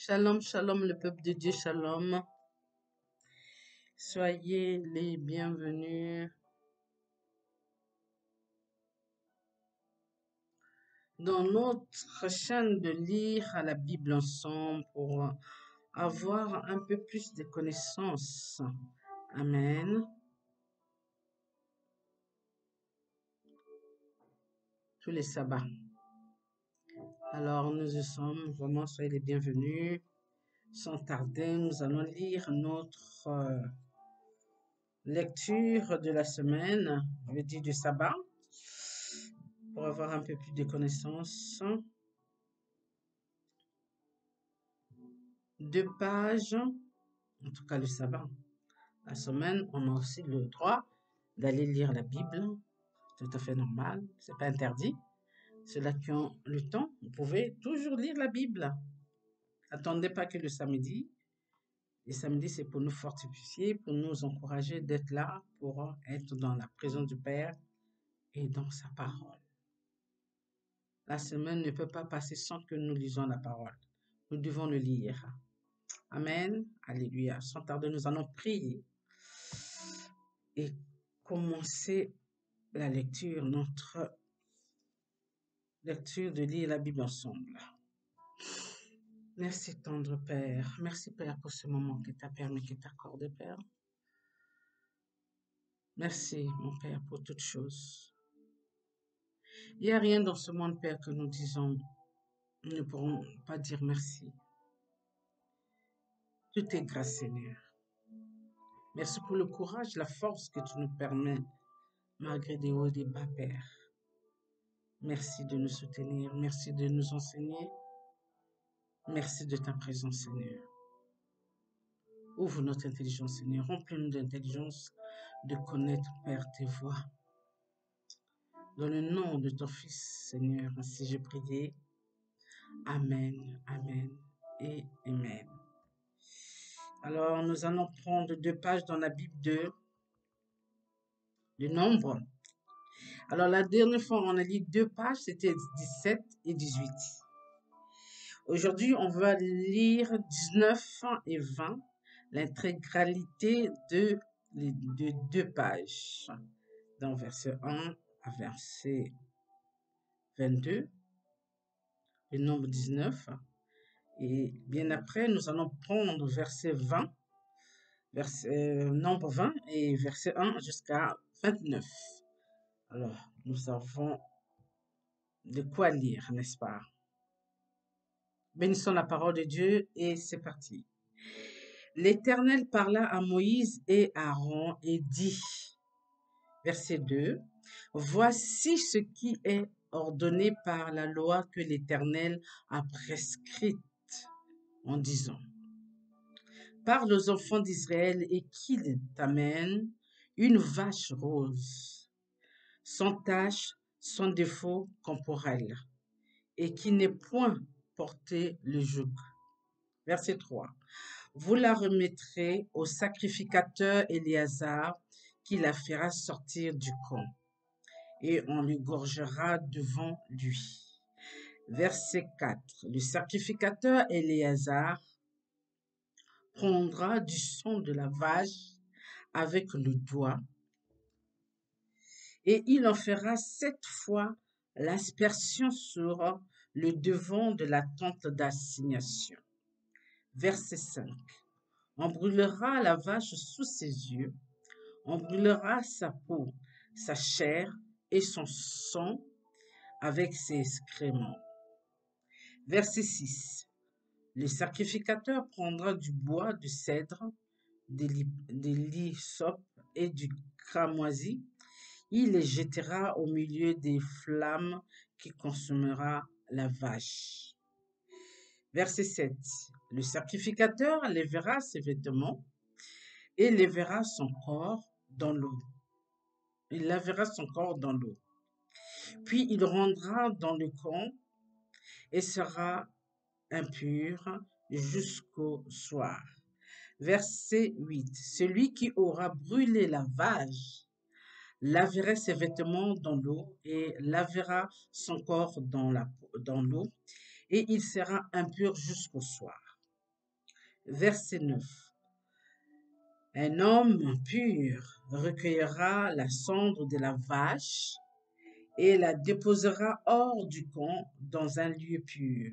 Shalom, shalom, le peuple de Dieu, shalom. Soyez les bienvenus dans notre chaîne de lire à la Bible ensemble pour avoir un peu plus de connaissances. Amen. Tous les sabbats. Alors, nous y sommes. Vraiment, soyez les bienvenus. Sans tarder, nous allons lire notre lecture de la semaine, je veux dire du sabbat, pour avoir un peu plus de connaissances. 2 pages, en tout cas le sabbat. La semaine, on a aussi le droit d'aller lire la Bible, tout à fait normal, c'est pas interdit. Ceux-là qui ont le temps, vous pouvez toujours lire la Bible. Attendez pas que le samedi. Le samedi, c'est pour nous fortifier, pour nous encourager d'être là, pour être dans la présence du Père et dans sa parole. La semaine ne peut pas passer sans que nous lisons la parole. Nous devons le lire. Amen. Alléluia. Sans tarder, nous allons prier et commencer la lecture, notre lecture de lire la Bible ensemble. Merci tendre Père. Merci Père pour ce moment que tu as permis, que tu as accordé Père. Merci mon Père pour toutes choses. Il n'y a rien dans ce monde Père que nous disons, nous ne pourrons pas dire merci. Tout est grâce Seigneur. Merci pour le courage, la force que tu nous permets malgré des hauts et des bas Père. Merci de nous soutenir, merci de nous enseigner. Merci de ta présence, Seigneur. Ouvre notre intelligence, Seigneur. Remplis-nous d'intelligence de connaître, Père, tes voies. Dans le nom de ton Fils, Seigneur, ainsi j'ai prié. Amen, amen et amen. Alors, nous allons prendre 2 pages dans la Bible de Nombre. Alors, la dernière fois, on a lu 2 pages, c'était 17 et 18. Aujourd'hui, on va lire 19 et 20. L'intégralité de 2 pages, dans verset 1 à verset 22, le nombre 19, et bien après, nous allons prendre verset 20, nombre 20, et verset 1 jusqu'à 29. Alors, nous avons de quoi lire, n'est-ce pas? Bénissons la parole de Dieu, et c'est parti. L'Éternel parla à Moïse et à Aaron et dit, verset 2, « Voici ce qui est ordonné par la loi que l'Éternel a prescrite en disant, parle aux enfants d'Israël et qu'ils t'amènent une vache rose, sans tache, sans défaut corporel, et qui n'ait point porté le joug. » Verset 3. Vous la remettrez au sacrificateur Éléazar, qui la fera sortir du camp, et on l'égorgera devant lui. Verset 4. Le sacrificateur Éléazar prendra du sang de la vache avec le doigt, et il en fera 7 fois l'aspersion sur le devant de la tente d'assignation. Verset 5. On brûlera la vache sous ses yeux, on brûlera sa peau, sa chair et son sang avec ses excréments. Verset 6. Le sacrificateur prendra du bois de cèdre, de l'hysope et du cramoisi. Il les jettera au milieu des flammes qui consumera la vache. Verset 7. Le sacrificateur lèvera ses vêtements et lèvera son corps dans l'eau. Il lavera son corps dans l'eau. Puis il rendra dans le camp et sera impur jusqu'au soir. Verset 8. Celui qui aura brûlé la vache lavera ses vêtements dans l'eau et lavera son corps dans l'eau, et il sera impur jusqu'au soir. Verset 9. Un homme pur recueillera la cendre de la vache et la déposera hors du camp dans un lieu pur.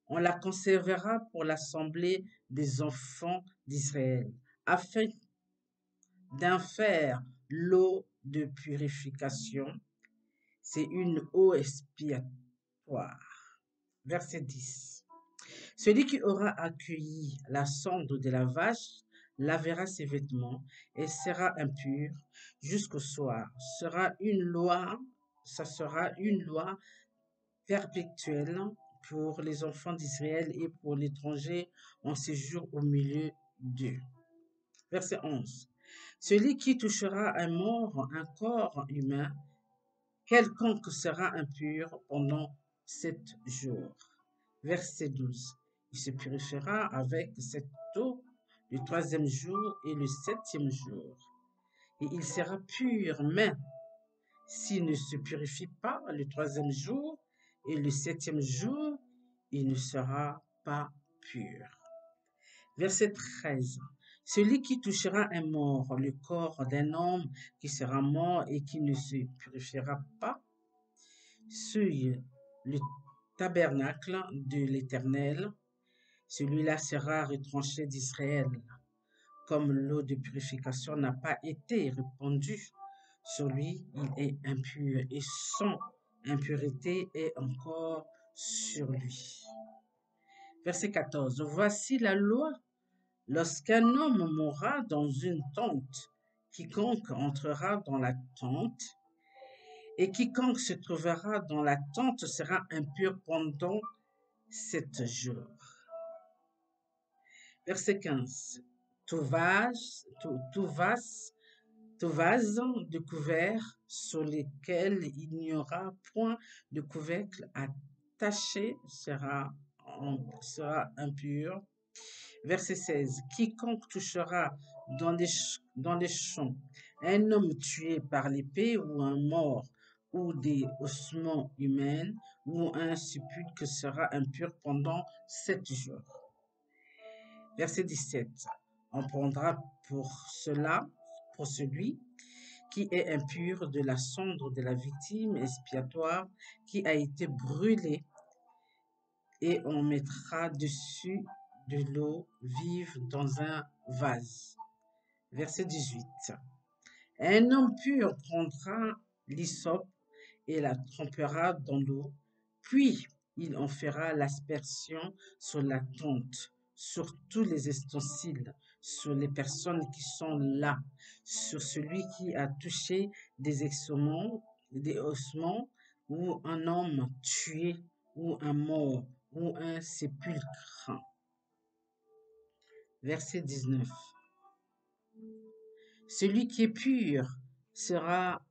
On la conservera pour l'assemblée des enfants d'Israël, afin d'en faire l'eau de purification. C'est une eau expiatoire. Verset 10. Celui qui aura accueilli la cendre de la vache lavera ses vêtements et sera impur jusqu'au soir. Ça sera une loi perpétuelle pour les enfants d'Israël et pour l'étranger en séjour au milieu d'eux. Verset 11. Celui qui touchera un mort, un corps humain, quelconque sera impur pendant 7 jours. Verset 12. Il se purifiera avec cette eau le 3e jour et le 7e jour. Et il sera pur, mais s'il ne se purifie pas le 3e jour et le 7e jour, il ne sera pas pur. Verset 13. Celui qui touchera un mort, le corps d'un homme qui sera mort et qui ne se purifiera pas, sur le tabernacle de l'Éternel, celui-là sera retranché d'Israël. Comme l'eau de purification n'a pas été répandue sur lui, il est impur et son impureté est encore sur lui. Verset 14. Voici la loi. Lorsqu'un homme mourra dans une tente, quiconque entrera dans la tente et quiconque se trouvera dans la tente sera impur pendant 7 jours. Verset 15. Tout vase de couvert sur lequel il n'y aura point de couvercle attaché sera impur. Verset 16. Quiconque touchera dans les champs un homme tué par l'épée ou un mort ou des ossements humains ou un sépulcre sera impur pendant 7 jours. Verset 17. On prendra pour celui qui est impur de la cendre de la victime expiatoire qui a été brûlée et on mettra dessus de l'eau vive dans un vase. Verset 18. Un homme pur prendra l'hysope et la trempera dans l'eau, puis il en fera l'aspersion sur la tente, sur tous les ustensiles, sur les personnes qui sont là, sur celui qui a touché des ossements, ou un homme tué, ou un mort, ou un sépulcre. Verset 19. Celui qui est pur fera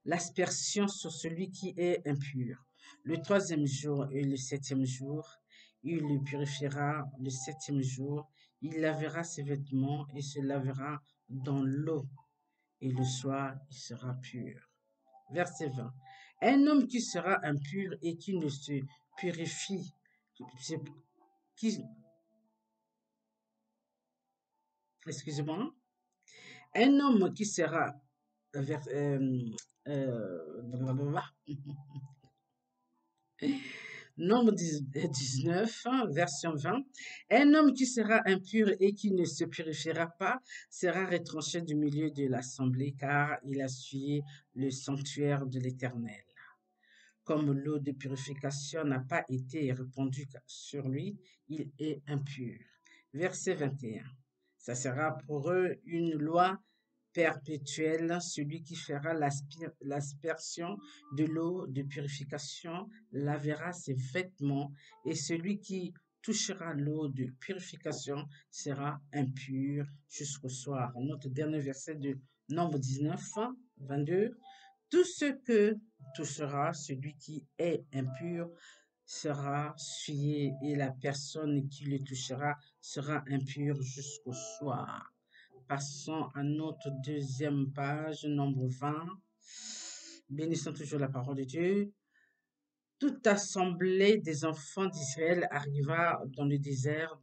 l'aspersion sur celui qui est impur. Le 3e jour et le 7e jour, il le purifiera. Le 7e jour, il lavera ses vêtements et se lavera dans l'eau. Et le soir, il sera pur. Verset 20. Un homme qui sera impur et qui ne se purifie, excusez-moi, un homme qui sera Nombre 19, version 20. Un homme qui sera impur et qui ne se purifiera pas sera retranché du milieu de l'assemblée, car il a souillé le sanctuaire de l'Éternel. Comme l'eau de purification n'a pas été répandue sur lui, il est impur. Verset 21. Ça sera pour eux une loi perpétuelle. Celui qui fera l'aspersion de l'eau de purification lavera ses vêtements, et celui qui touchera l'eau de purification sera impur jusqu'au soir. Notre dernier verset de Nombre 19, 22. Tout ce que touchera celui qui est impur sera souillé, et la personne qui le touchera sera impure jusqu'au soir. Passons à notre deuxième page, Nombre 20. Bénissons toujours la parole de Dieu. Toute assemblée des enfants d'Israël arriva dans le désert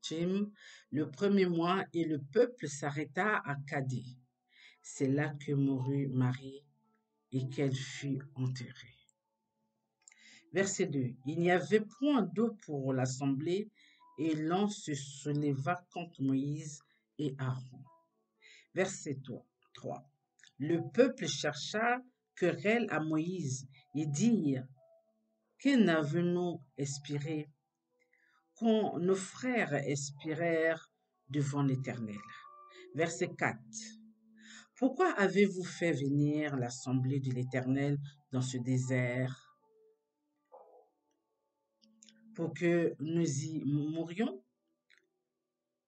Shittim le premier mois et le peuple s'arrêta à Cadé. C'est là que mourut Marie et qu'elle fut enterrée. Verset 2. Il n'y avait point d'eau pour l'assemblée et l'un se souleva contre Moïse et Aaron. Verset 3. Le peuple chercha querelle à Moïse et dit, que n'avons-nous expiré quand nos frères expirèrent devant l'Éternel. Verset 4. Pourquoi avez-vous fait venir l'assemblée de l'Éternel dans ce désert pour que nous y mourions,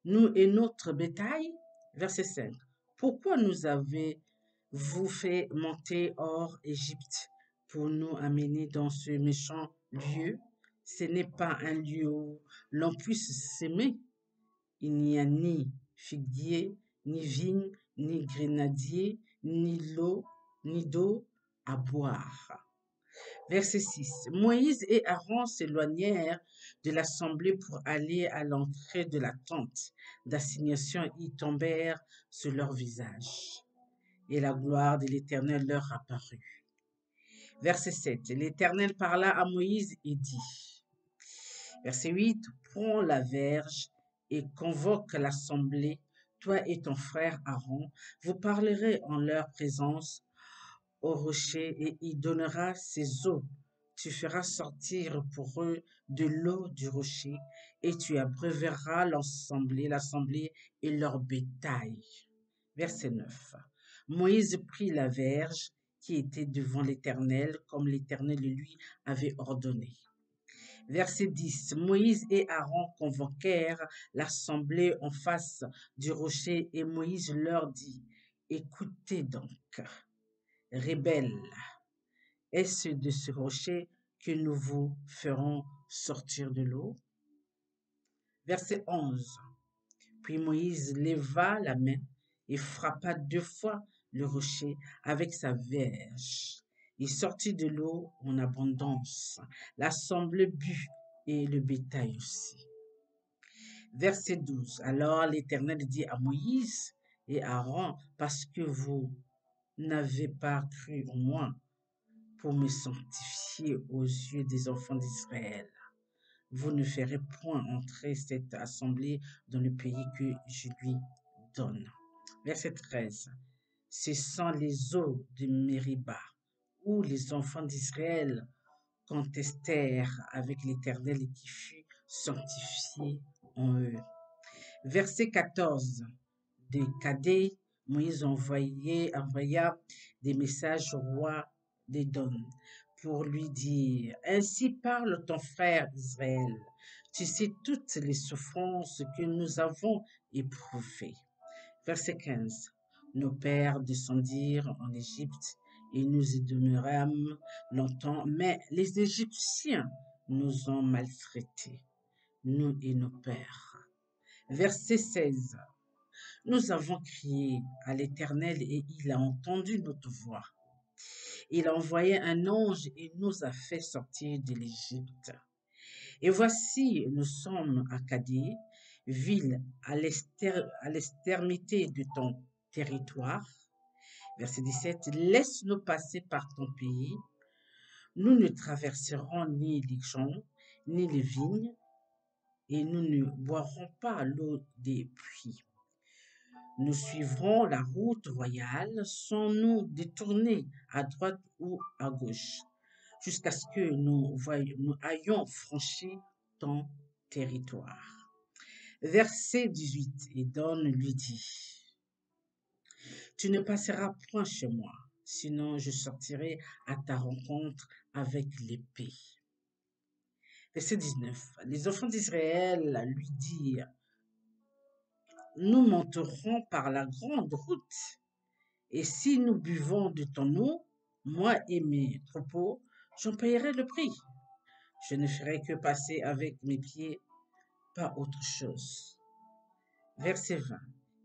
nous et notre bétail? Verset 5. Pourquoi nous avez-vous fait monter hors Égypte pour nous amener dans ce méchant lieu? Ce n'est pas un lieu où l'on puisse s'aimer. Il n'y a ni figuier, ni vigne, ni grenadier, ni d'eau à boire. Verset 6. Moïse et Aaron s'éloignèrent de l'assemblée pour aller à l'entrée de la tente d'assignation. Ils tombèrent sur leur visage, et la gloire de l'Éternel leur apparut. Verset 7. L'Éternel parla à Moïse et dit, verset 8, prends la verge et convoque l'assemblée, toi et ton frère Aaron, vous parlerez en leur présence au rocher et il donnera ses eaux. Tu feras sortir pour eux de l'eau du rocher et tu abreuveras l'assemblée et leur bétail. Verset 9. Moïse prit la verge qui était devant l'Éternel comme l'Éternel lui avait ordonné. Verset 10. Moïse et Aaron convoquèrent l'assemblée en face du rocher et Moïse leur dit, écoutez donc, rebelles, est-ce de ce rocher que nous vous ferons sortir de l'eau? Verset 11. Puis Moïse leva la main et frappa 2 fois le rocher avec sa verge. Il sortit de l'eau en abondance. L'assemblée but et le bétail aussi. Verset 12. Alors l'Éternel dit à Moïse et à Aaron, parce que vous n'avez pas cru en moi pour me sanctifier aux yeux des enfants d'Israël, vous ne ferez point entrer cette assemblée dans le pays que je lui donne. Verset 13. Ce sont les eaux de Mériba, où les enfants d'Israël contestèrent avec l'Éternel et qui fut sanctifié en eux. Verset 14. De Cadé, Moïse envoya des messages au roi d'Édom pour lui dire, ainsi parle ton frère Israël, tu sais toutes les souffrances que nous avons éprouvées. Verset 15. Nos pères descendirent en Égypte et nous y demeurâmes longtemps, mais les Égyptiens nous ont maltraités, nous et nos pères. Verset 16. Nous avons crié à l'Éternel et il a entendu notre voix. Il a envoyé un ange et nous a fait sortir de l'Égypte. Et voici, nous sommes à Cadé, ville à l'extrémité de ton territoire. Verset 17. Laisse-nous passer par ton pays. Nous ne traverserons ni les champs, ni les vignes, et nous ne boirons pas l'eau des puits. Nous suivrons la route royale sans nous détourner à droite ou à gauche, jusqu'à ce que nous ayons franchi ton territoire. Verset 18. Et Édom lui dit, tu ne passeras point chez moi, sinon je sortirai à ta rencontre avec l'épée. Verset 19. Les enfants d'Israël lui dirent, nous monterons par la grande route, et si nous buvons de ton eau, moi et mes troupeaux, j'en payerai le prix. Je ne ferai que passer avec mes pieds, pas autre chose. Verset 20.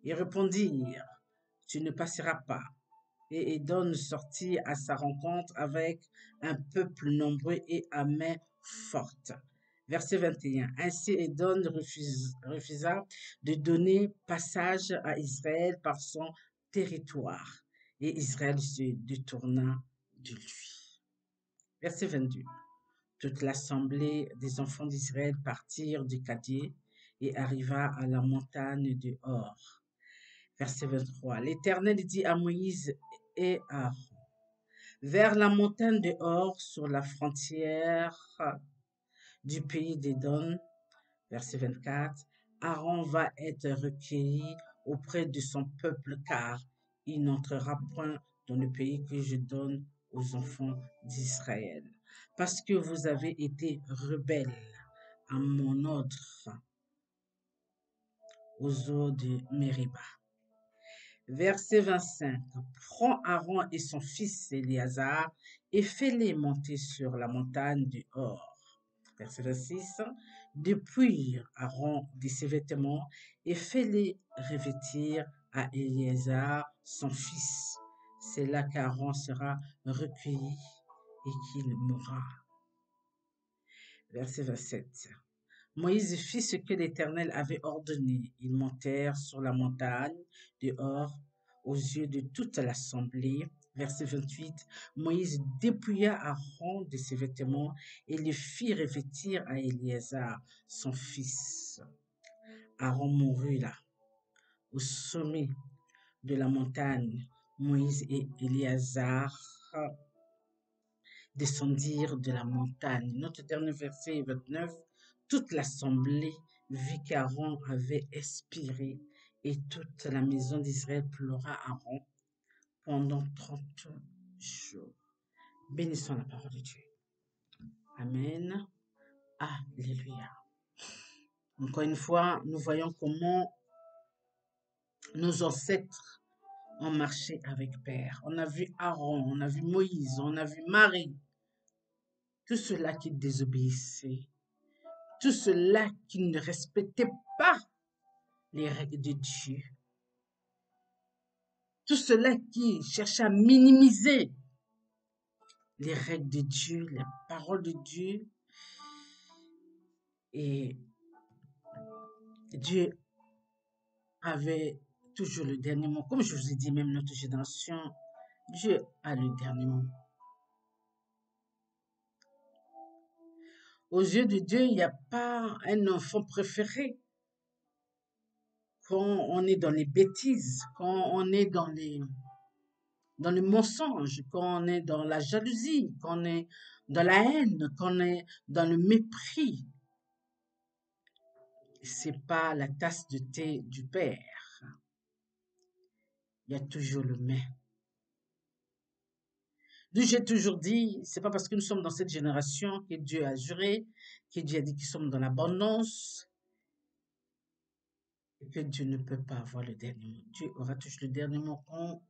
Ils répondirent, tu ne passeras pas. Et Édom sortit à sa rencontre avec un peuple nombreux et à main forte. Verset 21. Ainsi Édom refusa de donner passage à Israël par son territoire, et Israël se détourna de lui. Verset 22. Toute l'assemblée des enfants d'Israël partirent du Cadier et arriva à la montagne de Hor. Verset 23. L'Éternel dit à Moïse et à Aaron, vers la montagne de Hor, sur la frontière du pays d'Édom. Verset 24. Aaron va être recueilli auprès de son peuple, car il n'entrera point dans le pays que je donne aux enfants d'Israël, parce que vous avez été rebelles à mon ordre aux eaux de Mériba. Verset 25. Prends Aaron et son fils Éléazar et fais-les monter sur la montagne du Hor. Verset 26. Dépouille Aaron de ses vêtements et fais-les revêtir à Éléazar son fils. C'est là qu'Aaron sera recueilli et qu'il mourra. Verset 27. Moïse fit ce que l'Éternel avait ordonné. Ils montèrent sur la montagne de Hor aux yeux de toute l'assemblée. Verset 28. Moïse dépouilla Aaron de ses vêtements et le fit revêtir à Éléazar, son fils. Aaron mourut là, au sommet de la montagne. Moïse et Éléazar descendirent de la montagne. Notre dernier verset 29. Toute l'assemblée vit qu'Aaron avait expiré et toute la maison d'Israël pleura Aaron pendant 30 jours. Bénissons la parole de Dieu. Amen. Alléluia. Encore une fois, nous voyons comment nos ancêtres ont marché avec Père. On a vu Aaron, on a vu Moïse, on a vu Marie. Tout cela qui désobéissait. Tout cela qui ne respectait pas les règles de Dieu. Tout cela qui cherchait à minimiser les règles de Dieu, les paroles de Dieu. Et Dieu avait toujours le dernier mot. Comme je vous ai dit, même notre génération, Dieu a le dernier mot. Aux yeux de Dieu, il n'y a pas un enfant préféré. Quand on est dans les bêtises, quand on est dans le mensonge, quand on est dans la jalousie, quand on est dans la haine, quand on est dans le mépris, c'est pas la tasse de thé du Père. Il y a toujours le mais. Donc, j'ai toujours dit, c'est pas parce que nous sommes dans cette génération que Dieu a juré, que Dieu a dit que nous sommes dans l'abondance, et que Dieu ne peut pas avoir le dernier mot. Dieu aura toujours le dernier mot quand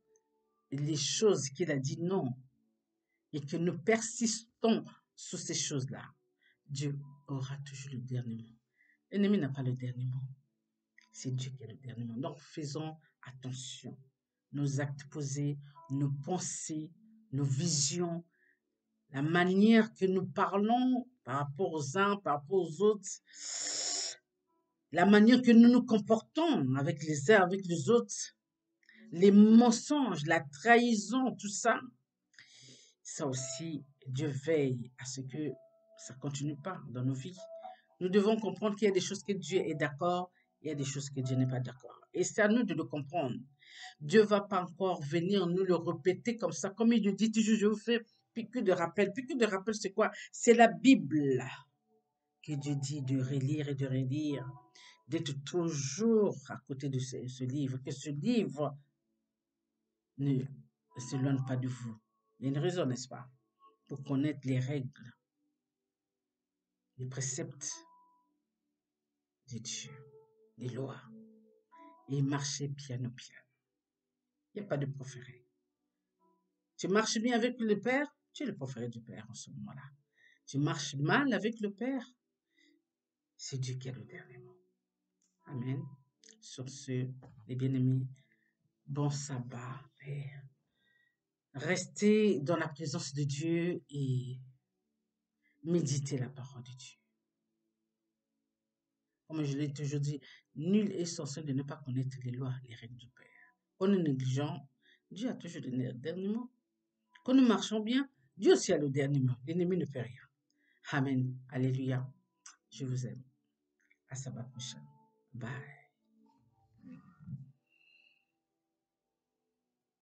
les choses qu'il a dit non, et que nous persistons sur ces choses-là. Dieu aura toujours le dernier mot. L'ennemi n'a pas le dernier mot. C'est Dieu qui a le dernier mot. Donc, faisons attention. Nos actes posés, nos pensées, nos visions, la manière que nous parlons par rapport aux uns, par rapport aux autres, la manière que nous nous comportons avec les uns, avec les autres, les mensonges, la trahison, tout ça, ça aussi, Dieu veille à ce que ça ne continue pas dans nos vies. Nous devons comprendre qu'il y a des choses que Dieu est d'accord, il y a des choses que Dieu n'est pas d'accord. Et c'est à nous de le comprendre. Dieu ne va pas encore venir nous le répéter comme ça, comme il le dit toujours, je vous fais piqûre de rappel. Piqûre de rappel, c'est quoi? C'est la Bible que Dieu dit de relire et de relire, d'être toujours à côté de ce livre, que ce livre ne s'éloigne pas de vous. Il y a une raison, n'est-ce pas? Pour connaître les règles, les préceptes de Dieu, les lois, et marcher piano piano. Il n'y a pas de préféré. Tu marches bien avec le Père, tu es le préféré du Père en ce moment-là. Tu marches mal avec le Père, c'est Dieu qui a le dernier mot. Amen. Sur ce, les bien-aimés, bon sabbat et restez dans la présence de Dieu et méditez la parole de Dieu. Comme je l'ai toujours dit, nul est censé de ne pas connaître les lois, les règles du Père. Quand nous négligeons, Dieu a toujours le dernier mot. Quand nous marchons bien, Dieu aussi a le dernier mot. L'ennemi ne fait rien. Amen. Alléluia. Je vous aime. À sabbat prochain. Bye.